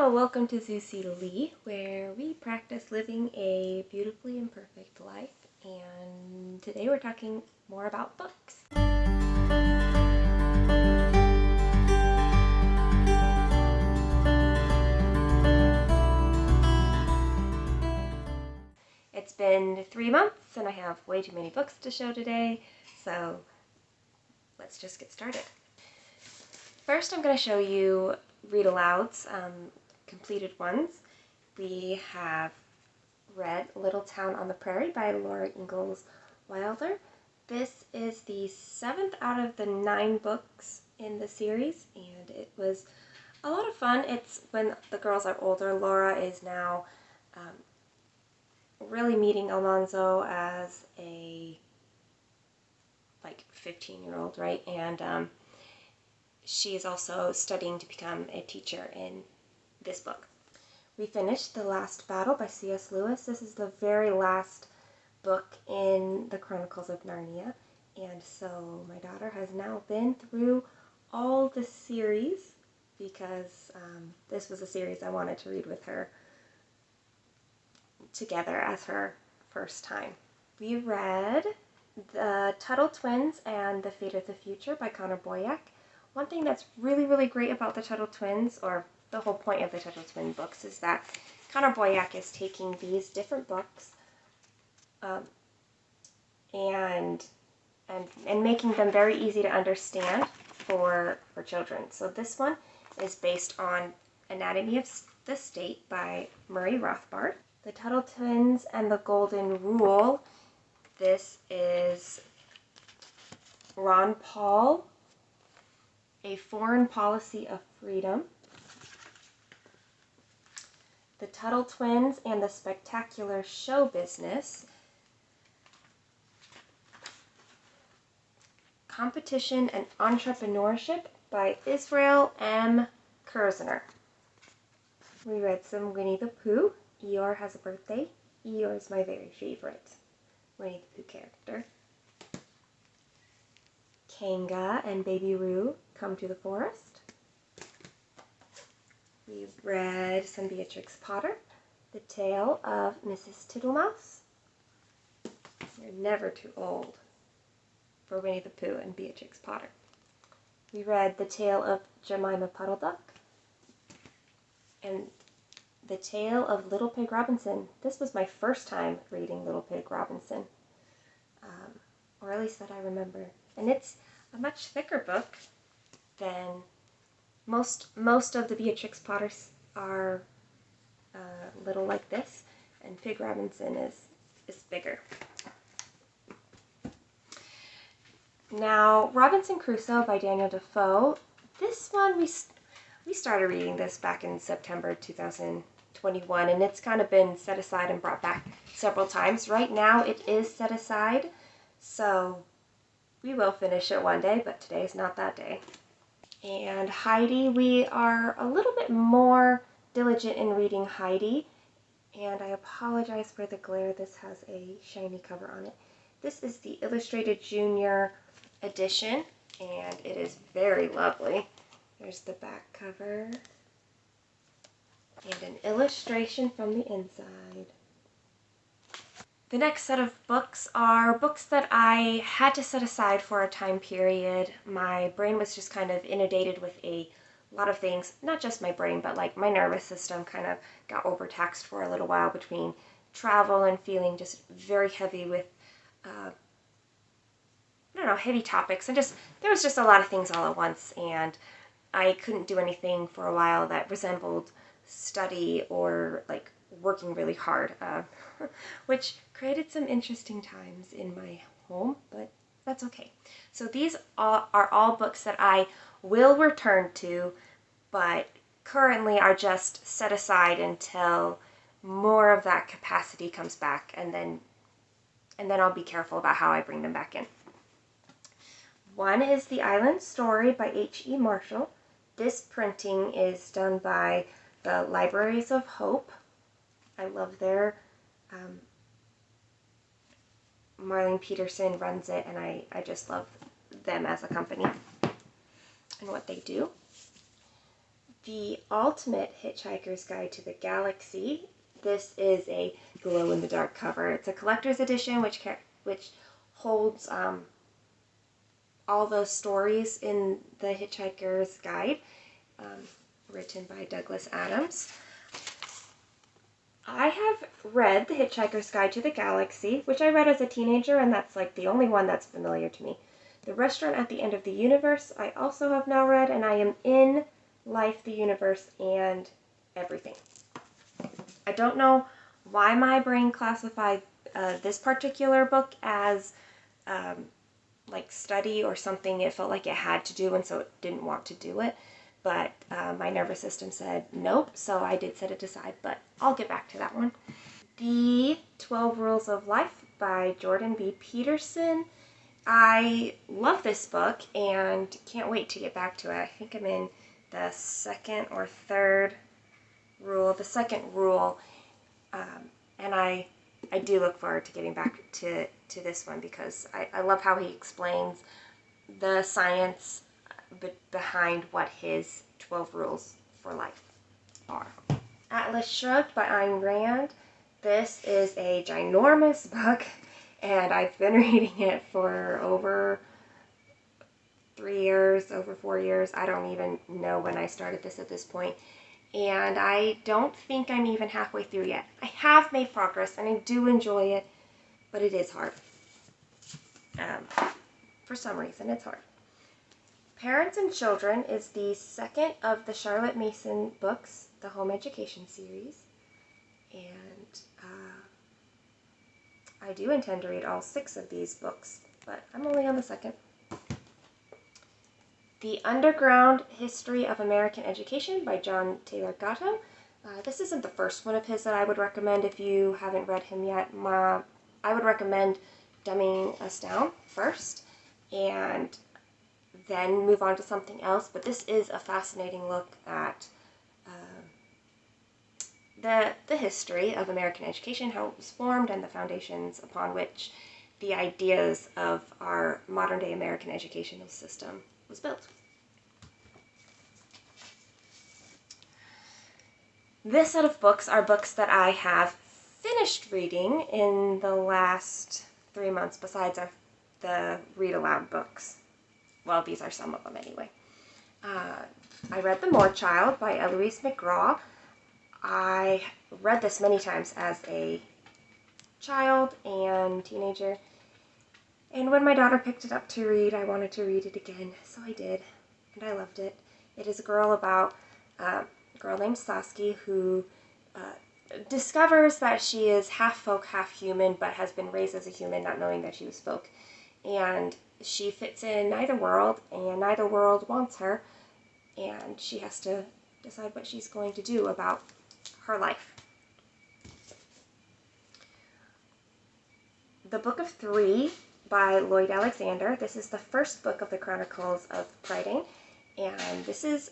Hello, welcome to Zusy Lei, where we practice living a beautifully imperfect life, and today we're talking more about books. It's been 3 months and I have way too many books to show today, so let's just get started. First, I'm going to show you read-alouds, completed ones. We have read Little Town on the Prairie by Laura Ingalls Wilder. This is the 7th out of the 9 books in the series, and it was a lot of fun. It's when the girls are older. Laura is now really meeting Almanzo as a 15-year-old, right? And she is also studying to become a teacher in this book. We finished The Last Battle by C.S. Lewis. This is the very last book in the Chronicles of Narnia, and so my daughter has now been through all the series because this was a series I wanted to read with her together as her first time. We read The Tuttle Twins and The Fate of the Future by Connor Boyack. One thing that's really great about the Tuttle Twins, or the whole point of the Tuttle Twin books, is that Connor Boyack is taking these different books and making them very easy to understand for children. So this one is based on Anatomy of the State by Murray Rothbard. The Tuttle Twins and the Golden Rule. This is Ron Paul, A Foreign Policy of Freedom. The Tuttle Twins and the Spectacular Show Business. Competition and Entrepreneurship by Israel M. Kirzner. We read some Winnie the Pooh. Eeyore Has a Birthday. Eeyore is my very favorite Winnie the Pooh character. Kanga and Baby Roo Come to the Forest. We've read some Beatrix Potter. The Tale of Mrs. Tittlemouse. You're never too old for Winnie the Pooh and Beatrix Potter. We read The Tale of Jemima Puddle Duck and The Tale of Little Pig Robinson. This was my first time reading Little Pig Robinson, or at least that I remember. And it's a much thicker book than most of the Beatrix Potters are little like this, and Pig Robinson is bigger. Now, Robinson Crusoe by Daniel Defoe. This one, we started reading this back in September 2021, and it's kind of been set aside and brought back several times. Right now, it is set aside, so we will finish it one day, but today's not that day. And Heidi, we are a little bit more diligent in reading Heidi, and I apologize for the glare. This has a shiny cover on it. This is the Illustrated Junior edition, and it is very lovely. There's the back cover and an illustration from the inside. The next set of books are books that I had to set aside for a time period. My brain was just kind of inundated with a lot of things. Not just my brain, but like my nervous system kind of got overtaxed for a little while between travel and feeling just very heavy with heavy topics, and there was just a lot of things all at once, and I couldn't do anything for a while that resembled study or like working really hard, which created some interesting times in my home, but that's okay. So these are all books that I will return to, but currently are just set aside until more of that capacity comes back, and then I'll be careful about how I bring them back in. One is The Island Story by H.E. Marshall. This printing is done by the Libraries of Hope. I love their, Marlene Peterson runs it, and I just love them as a company and what they do. The Ultimate Hitchhiker's Guide to the Galaxy. This is a glow-in-the-dark cover. It's a collector's edition which holds all the stories in the Hitchhiker's Guide, written by Douglas Adams. I have read The Hitchhiker's Guide to the Galaxy, which I read as a teenager, and that's like the only one that's familiar to me. The Restaurant at the End of the Universe I also have now read, and I am in Life, the Universe, and Everything. I don't know why my brain classified this particular book as like study or something it felt like it had to do, and so it didn't want to do it. But my nervous system said nope, so I did set it aside, but I'll get back to that one. The 12 Rules of Life by Jordan B. Peterson. I love this book and can't wait to get back to it. I think I'm in the second or third rule, the second rule, and I do look forward to getting back to this one because I love how he explains the science behind what his 12 rules for life are. Atlas Shrugged by Ayn Rand. This is a ginormous book, and I've been reading it for over 3 years, over 4 years. I don't even know when I started this at this point. And I don't think I'm even halfway through yet. I have made progress, and I do enjoy it, but it is hard. For some reason, it's hard. Parents and Children is the second of the Charlotte Mason books, the Home Education series. And I do intend to read all 6 of these books, but I'm only on the second. The Underground History of American Education by John Taylor Gatto. This isn't the first one of his that I would recommend if you haven't read him yet. I would recommend Dumbing Us Down first, and then move on to something else. But this is a fascinating look at the history of American education, how it was formed, and the foundations upon which the ideas of our modern-day American educational system was built. This set of books are books that I have finished reading in the last 3 months, besides the read-aloud books. Well, these are some of them anyway. I read The More Child by Eloise McGraw. I read this many times as a child and teenager. And when my daughter picked it up to read, I wanted to read it again, so I did, and I loved it. It is a girl about a girl named Saskia who discovers that she is half folk, half human, but has been raised as a human, not knowing that she was folk. And she fits in neither world, and neither world wants her, and she has to decide what she's going to do about her life. The Book of Three by Lloyd Alexander. This is the first book of the Chronicles of Prydain, and this was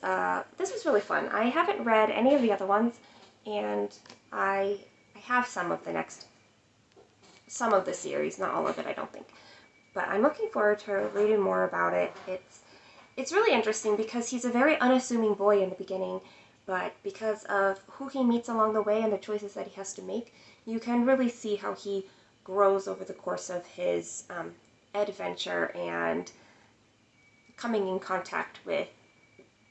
really fun. I haven't read any of the other ones, and I have some of the series, not all of it, I don't think. But I'm looking forward to reading more about it. It's really interesting because he's a very unassuming boy in the beginning, but because of who he meets along the way and the choices that he has to make, you can really see how he grows over the course of his adventure and coming in contact with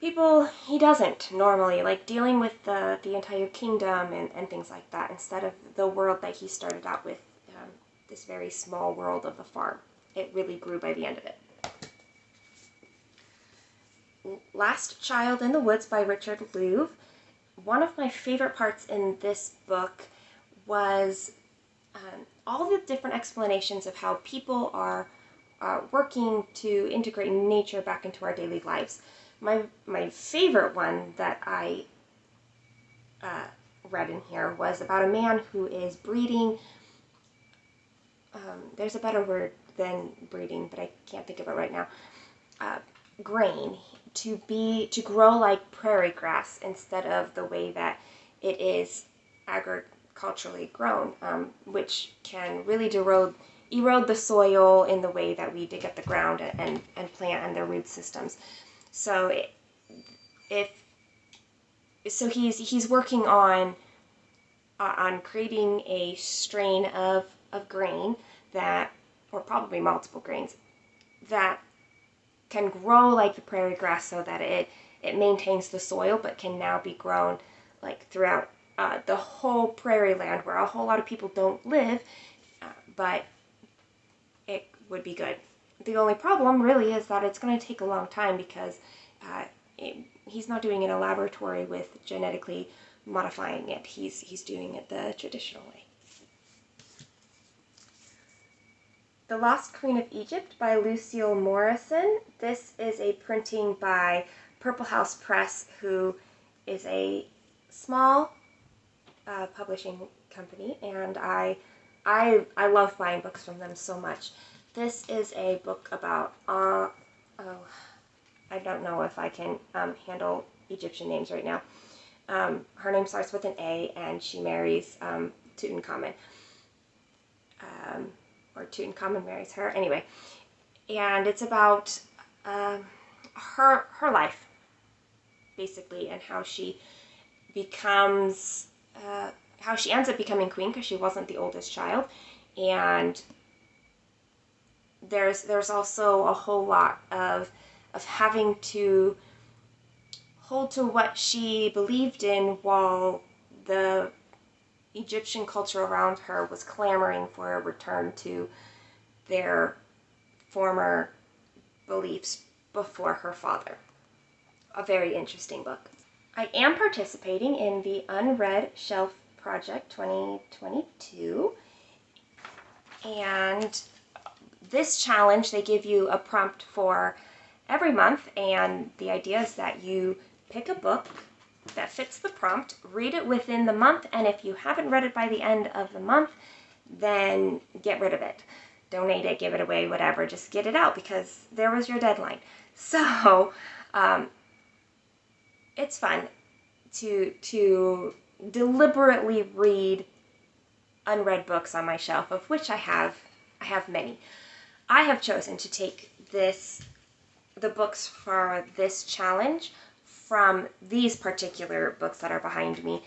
people he doesn't normally, like dealing with the entire kingdom and things like that, instead of the world that he started out with, this very small world of the farm. It really grew by the end of it. Last Child in the Woods by Richard Louv. One of my favorite parts in this book was all the different explanations of how people are working to integrate nature back into our daily lives. My favorite one that I read in here was about a man who is breeding, there's a better word than breeding, but I can't think of it right now, grain to grow like prairie grass instead of the way that it is agriculturally grown, which can really erode the soil in the way that we dig up the ground and plant and their root systems. So if so he's working on creating a strain of grain that, or probably multiple grains, that can grow like the prairie grass so that it maintains the soil, but can now be grown like throughout the whole prairie land where a whole lot of people don't live, but it would be good. The only problem really is that it's going to take a long time because he's not doing it in a laboratory with genetically modifying it. He's doing it the traditional way. The Lost Queen of Egypt by Lucille Morrison. This is a printing by Purple House Press, who is a small publishing company, and I love buying books from them so much. This is a book about, I don't know if I can handle Egyptian names right now. Her name starts with an A, and she marries Tutankhamun. Or Tutankhamun marries her. Anyway, and it's about her life, basically, and how she becomes, how she ends up becoming queen because she wasn't the oldest child, and there's also a whole lot of having to hold to what she believed in while the Egyptian culture around her was clamoring for a return to their former beliefs before her father. A very interesting book. I am participating in the Unread Shelf Project 2022, and this challenge, they give you a prompt for every month, and the idea is that you pick a book that fits the prompt, read it within the month, and if you haven't read it by the end of the month, then get rid of it. Donate it, give it away, whatever. Just get it out because there was your deadline. So it's fun to deliberately read unread books on my shelf, of which I have many. I have chosen to take the books for this challenge from these particular books that are behind me.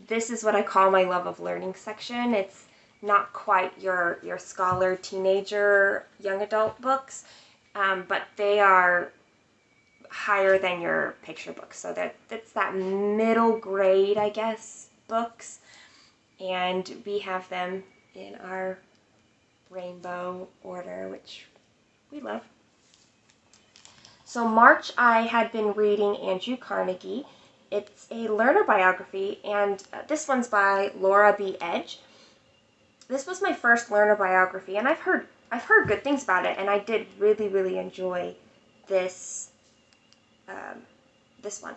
This is what I call my love of learning section. It's not quite your scholar, teenager, young adult books, but they are higher than your picture books. So that's that middle grade, I guess, books. And we have them in our rainbow order, which we love. So March, I had been reading Andrew Carnegie. It's a learner biography, and this one's by Laura B. Edge. This was my first learner biography, and I've heard good things about it, and I did really enjoy this this one.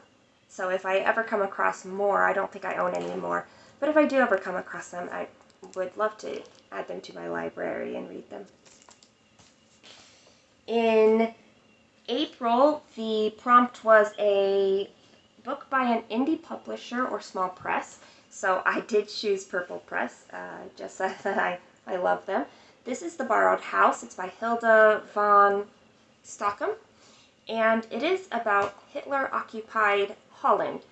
So if I ever come across more, I don't think I own any more, but if I do ever come across them, I would love to add them to my library and read them. In April, the prompt was a book by an indie publisher or small press, so I did choose Purple Press, just so that I love them. This is The Borrowed House. It's by Hilda von Stockham, and it is about Hitler-occupied Holland,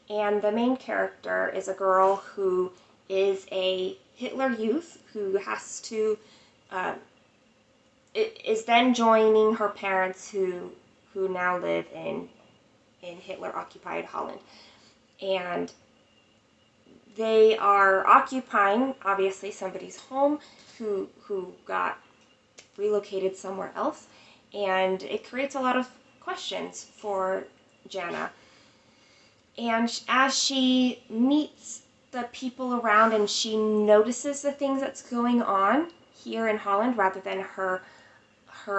and the main character is a girl who is a Hitler youth who has to is then joining her parents who now live in Hitler-occupied Holland. And they are occupying, obviously, somebody's home who got relocated somewhere else. And it creates a lot of questions for Jana. And as she meets the people around and she notices the things that's going on here in Holland rather than her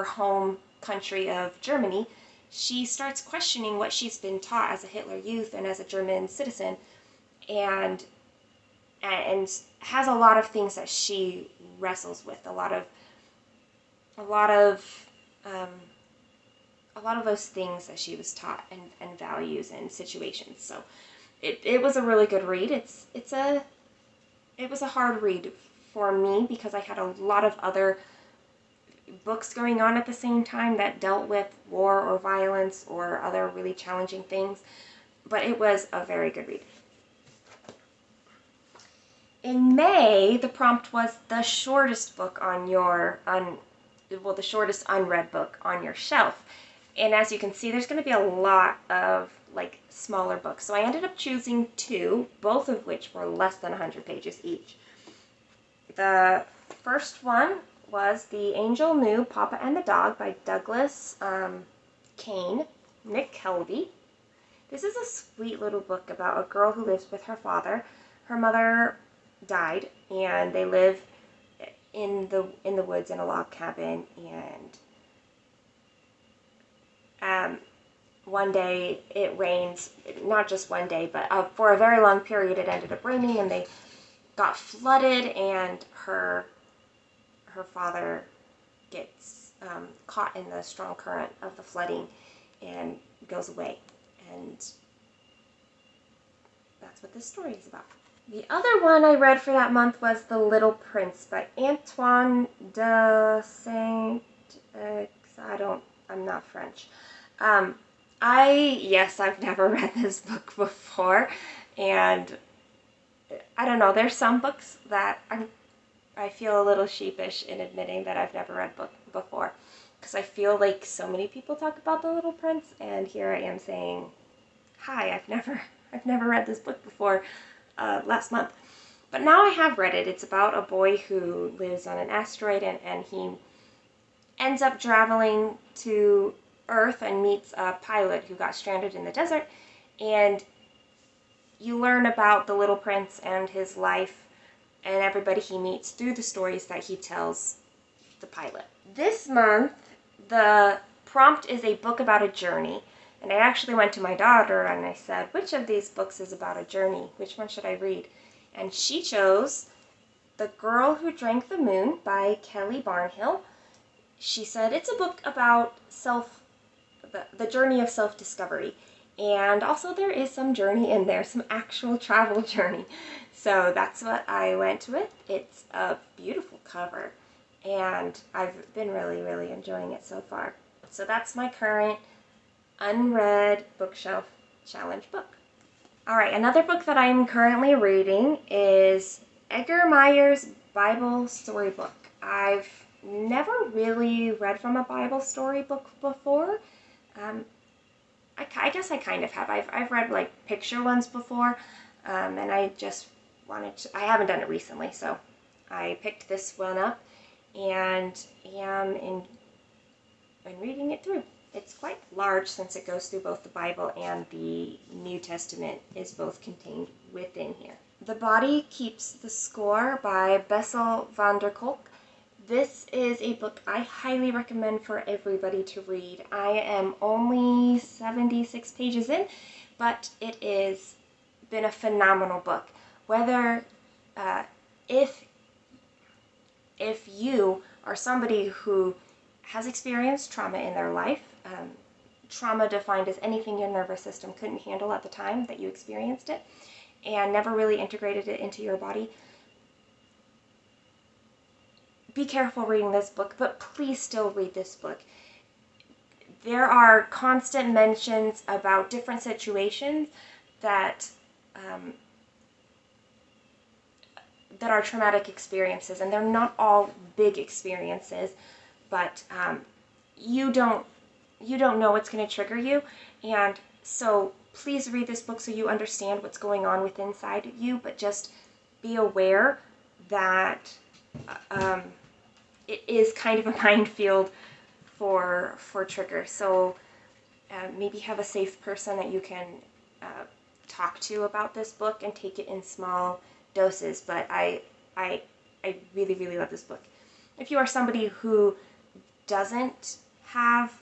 home country of Germany, she starts questioning what she's been taught as a Hitler youth and as a German citizen, and has a lot of things that she wrestles with, a lot of those things that she was taught and values and situations. So it was a really good read. It was a hard read for me because I had a lot of other books going on at the same time that dealt with war or violence or other really challenging things. but it was a very good read. In May, the prompt was the shortest book on your, the shortest unread book on your shelf. And as you can see, there's going to be a lot of like smaller books. So I ended up choosing 2, both of which were less than 100 pages each. The first one was The Angel Knew Papa and the Dog by Douglas Kane, Nick Kelby. This is a sweet little book about a girl who lives with her father. Her mother died, and they live in the woods in a log cabin, and one day it rains, not just one day, but for a very long period it ended up raining, and they got flooded, and her father gets caught in the strong current of the flooding and goes away, and that's what this story is about. The other one I read for that month was The Little Prince by Antoine de Saint-Exupéry. I'm not French. I've never read this book before, and I don't know, there's some books that I feel a little sheepish in admitting that I've never read before, because I feel like so many people talk about The Little Prince, and here I am saying, hi, I've never read this book before. Last month. But now I have read it. It's about a boy who lives on an asteroid, and he ends up traveling to Earth and meets a pilot who got stranded in the desert, and you learn about the Little Prince and his life and everybody he meets through the stories that he tells the pilot. This month, the prompt is a book about a journey. And I actually went to my daughter and I said, which of these books is about a journey? Which one should I read? And she chose The Girl Who Drank the Moon by Kelly Barnhill. She said it's a book about the journey of self-discovery. And also there is some journey in there, some actual travel journey. So that's what I went with. It's a beautiful cover, and I've been really, really enjoying it so far. So that's my current unread bookshelf challenge book. Alright, another book that I'm currently reading is Edgar Meyer's Bible Storybook. I've never really read from a Bible storybook before. I guess I kind of have. I've read like picture ones before, and I just I haven't done it recently, so I picked this one up and am in reading it through. It's quite large since it goes through both the Bible and the New Testament is both contained within here. The Body Keeps the Score by Bessel van der Kolk. This is a book I highly recommend for everybody to read. I am only 76 pages in, but it has been a phenomenal book. Whether, if you are somebody who has experienced trauma in their life, trauma defined as anything your nervous system couldn't handle at the time that you experienced it, and never really integrated it into your body, be careful reading this book, but please still read this book. There are constant mentions about different situations that that are traumatic experiences, and they're not all big experiences, but you don't know what's going to trigger you, and so please read this book so you understand what's going on within inside of you, but just be aware that it is kind of a minefield for triggers. So maybe have a safe person that you can talk to about this book and take it in small doses. But I really, really love this book. If you are somebody who doesn't have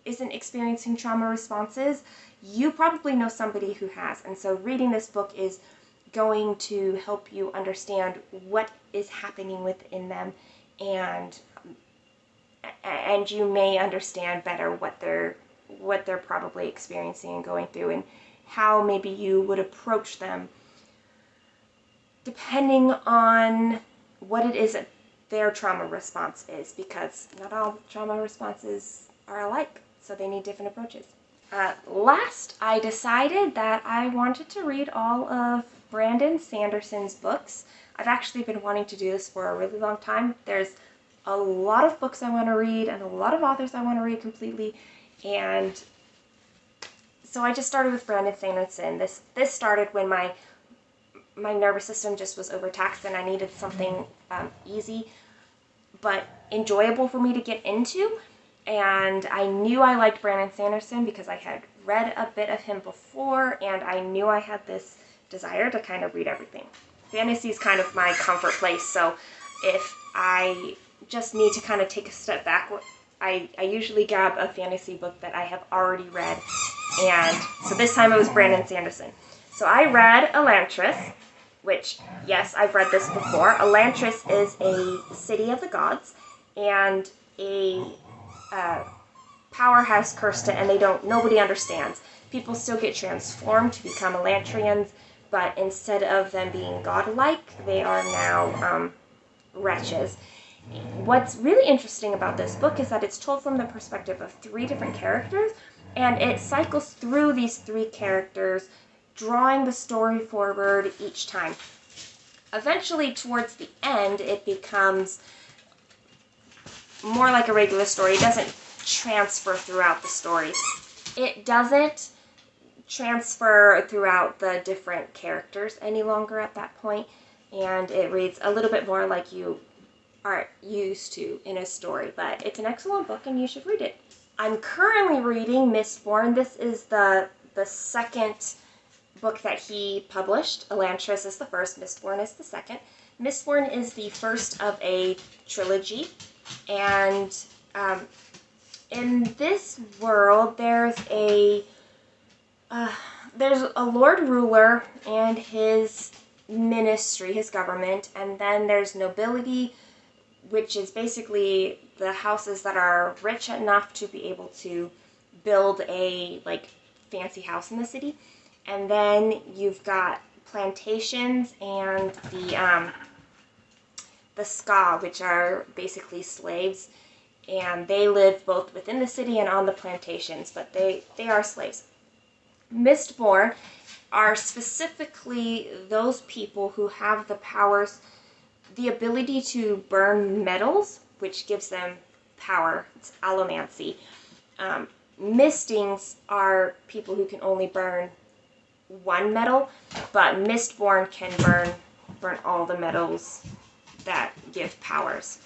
isn't experiencing trauma responses, you probably know somebody who has, and so reading this book is going to help you understand what is happening within them, and you may understand better what they're probably experiencing and going through, and how maybe you would approach them depending on what it is that their trauma response is, because not all trauma responses are alike, so they need different approaches. Last, I decided that I wanted to read all of Brandon Sanderson's books. I've actually been wanting to do this for a really long time. There's a lot of books I want to read and a lot of authors I want to read completely, and so I just started with Brandon Sanderson. This started when my nervous system just was overtaxed and I needed something easy but enjoyable for me to get into. And I knew I liked Brandon Sanderson because I had read a bit of him before, and I knew I had this desire to kind of read everything. Fantasy is kind of my comfort place, so if I just need to kind of take a step back, I usually grab a fantasy book that I have already read, and so this time it was Brandon Sanderson. So I read Elantris, which, yes, I've read this before. Elantris is a city of the gods, and a power has cursed it, and nobody understands. People still get transformed to become Elantrians, but instead of them being godlike, they are now wretches. What's really interesting about this book is that it's told from the perspective of 3 different characters, and it cycles through these 3 characters, drawing the story forward each time. Eventually, towards the end, it becomes more like a regular story. It doesn't transfer throughout the story. It doesn't transfer throughout the different characters any longer at that point, and it reads a little bit more like you are used to in a story, but it's an excellent book and you should read it. I'm currently reading Mistborn. This is the second book that he published. Elantris is the first, Mistborn is the second. Mistborn is the first of a trilogy, and in this world there's a Lord Ruler and his ministry, his government, and then there's nobility, which is basically the houses that are rich enough to be able to build a fancy house in the city. And then you've got plantations and the ska, which are basically slaves, and they live both within the city and on the plantations, but they are slaves. Mistborn are specifically those people who have the powers, the ability to burn metals, which gives them power. It's allomancy. Mistings are people who can only burn one metal, but Mistborn can burn all the metals that give powers.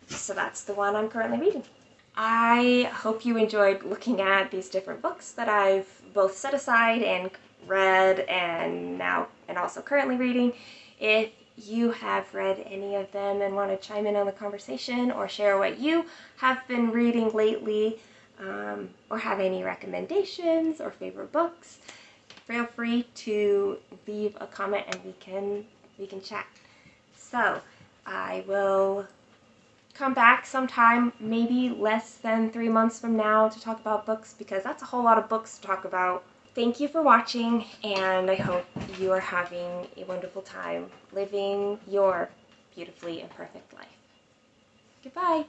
So that's the one I'm currently reading. I hope you enjoyed looking at these different books that I've both set aside and read and also currently reading. If you have read any of them and want to chime in on the conversation or share what you have been reading lately, or have any recommendations or favorite books, feel free to leave a comment and we can chat. So I will come back sometime, maybe less than 3 months from now, to talk about books, because that's a whole lot of books to talk about. Thank you for watching, and I hope you are having a wonderful time living your beautifully imperfect life. Goodbye.